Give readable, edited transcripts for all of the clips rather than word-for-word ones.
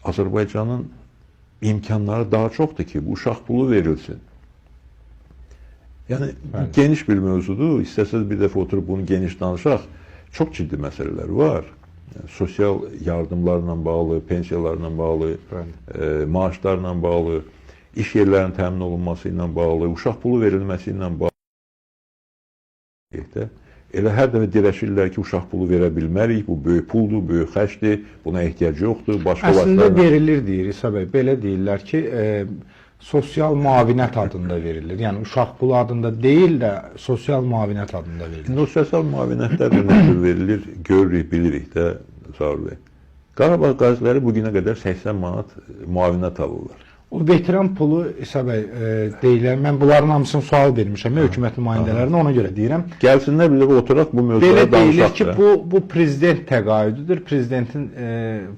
Azərbaycanın imkanları daha çoxdur ki, bu uşaq pulu verilsin. Yəni, geniş bir mövzudur. İstəsəz bir dəfə oturub bunu geniş danışaq. Çox ciddi məsələlər var. Yəni, sosial yardımlarla bağlı, pensiyalarla bağlı, maaşlarla bağlı, iş yerlərinin təmin olunması ilə bağlı, uşaq pulu verilməsi ilə bağlı. Elə hər dəfə dirəşirlər ki, uşaq pulu verə bilmərik, bu böyük puldur, böyük xərcdir, buna ehtiyac yoxdur. Əslində verilir deyir İsa bəy, belə deyirlər ki, sosial müavinət adında verilir. Yəni uşaq pulu adında deyil də sosial müavinət adında verilir. O sosial müavinətlər də nədir verilir, görürük, bilirik də Zaur bəy. Qarabağ qaziləri bugünə qədər 80 manat müavinət alırlar. O veteran pulu İsa bəy deyirlər. Mən bunların hamısını sual vermişəm hökumət nümayəndələrinə, ona görə deyirəm. Gəlsinlər bir də oturaq bu mövzulara danışaq. Belə deyilir ki, bu prezident təqaüdüdür, prezidentin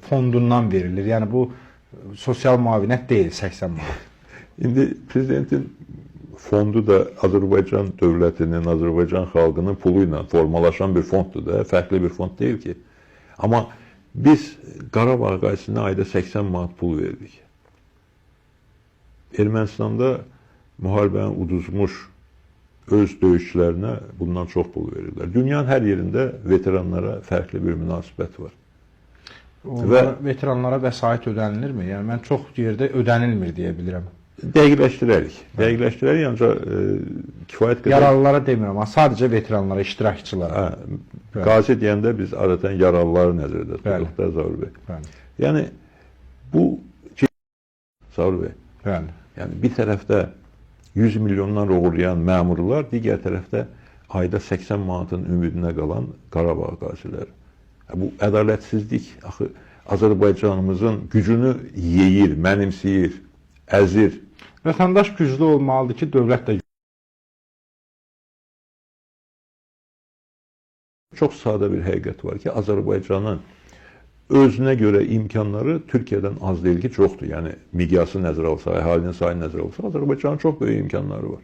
fondundan verilir. Yəni bu sosial müavinət deyil 80 manat. İndi prezidentin fondu da Azərbaycan dövlətinin, Azərbaycan xalqının pulu ilə formalaşan bir fonddur da, fərqli bir fond deyil ki. Amma biz Qarabağ qazisinə ayda 80 manat pul verdik. Ermənistanda müharibəni uduzmuş öz döyüşçülərinə bundan çox pul verirlər. Dünyanın hər yerində veteranlara fərqli bir münasibət var. Və veteranlara vəsait ödənilirmi? Yəni mən çox yerdə ödənilmir deyə bilirəm. Dəqiqləşdirərik. Dəqiqləşdirərik, ancaq kifayət qədər... Yaralılara demirəm, amma sadəcə veteranlara, iştirakçılara. Qazi deyəndə biz adətən yaralıları nəzərdə tuturuq da Zaur bəy. Yəni, bu... Zaur bəy. Yəni, bir tərəfdə 100 milyondan uğurlayan məmurlar, digər tərəfdə ayda 80 manatın ümidinə qalan Qarabağ qaziləri. Bu ədalətsizlik, axı, Azərbaycanımızın gücünü yeyir, mənimsiyir, əzir. Vətəndaş güclü olmalıdır ki, dövlət də... Çox sadə bir həqiqət var ki, Azərbaycanın özünə görə imkanları Türkiyədən az deyil ki, çoxdur. Yəni, miqyası nəzərə alsa, əhalinin sayını nəzərə alsa, Azərbaycanın çox böyük imkanları var.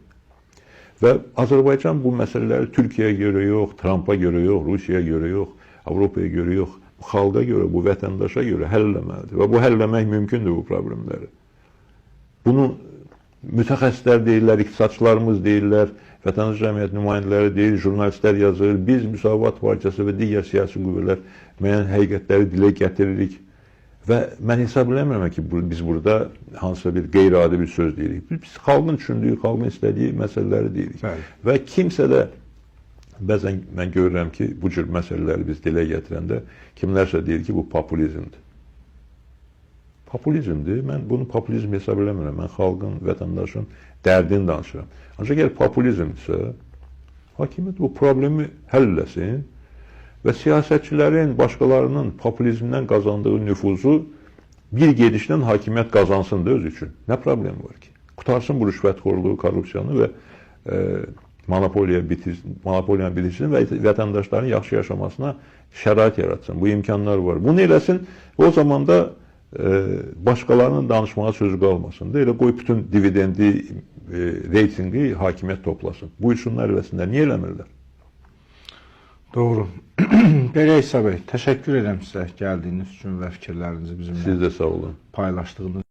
Və Azərbaycan bu məsələləri Türkiyəyə görə yox, Trumpa görə yox, Rusiyaya görə yox, Avropaya görə yox, bu xalqa görə, bu vətəndaşa görə həll eləməlidir. Və bu həll eləmək mümkündür bu problemləri. Bunu mütəxəssislər deyirlər, iqtisadçılarımız deyirlər, vətəndaş cəmiyyət nümayəndələri deyir, jurnalistlər yazır, biz Müsavat Partiyası və digər siyasi qüvvələr müəyyən həqiqətləri dilə gətiririk. Və mən hesab eləmirəm ki, biz burada hansısa bir qeyri-adi bir söz deyirik. Biz xalqın düşündüyü, xalqın istədiyi məsələləri deyirik. Və kimsə də, bəzən mən görürəm ki, bu cür məsələləri biz dilə gətirəndə, kimlərsə deyir ki, bu populizmdir. Populizmdir. Mən bunu populizm hesab eləmirəm. Mən xalqın, vətəndaşın dərdini danışıram. Ancaq əgər populizmdirsə, hakimiyyət bu problemi həll eləsin və siyasətçilərin, başqalarının populizmdən qazandığı nüfuzu bir gedişdən hakimiyyət qazansın da öz üçün. Nə problem var ki? Qutarsın bu rüşvətxorluğu, korrupsiyanı və monopoliyanı bitirsin və vətəndaşların yaxşı yaşamasına şərait yaratsın. Bu imkanlar var. Bunu eləsin, o zaman da başqalarının danışmağa sözü qalmasın da, elə qoy bütün dividendi, reytingi hakimiyyət toplasın. Bu üçünlər eləsinlər. Niyə eləmirlər? Doğru. Belə İsa bəy, təşəkkür edirəm sizə gəldiyiniz üçün və fikirlərinizi bizimlə Siz də sağ olun. paylaşdığınız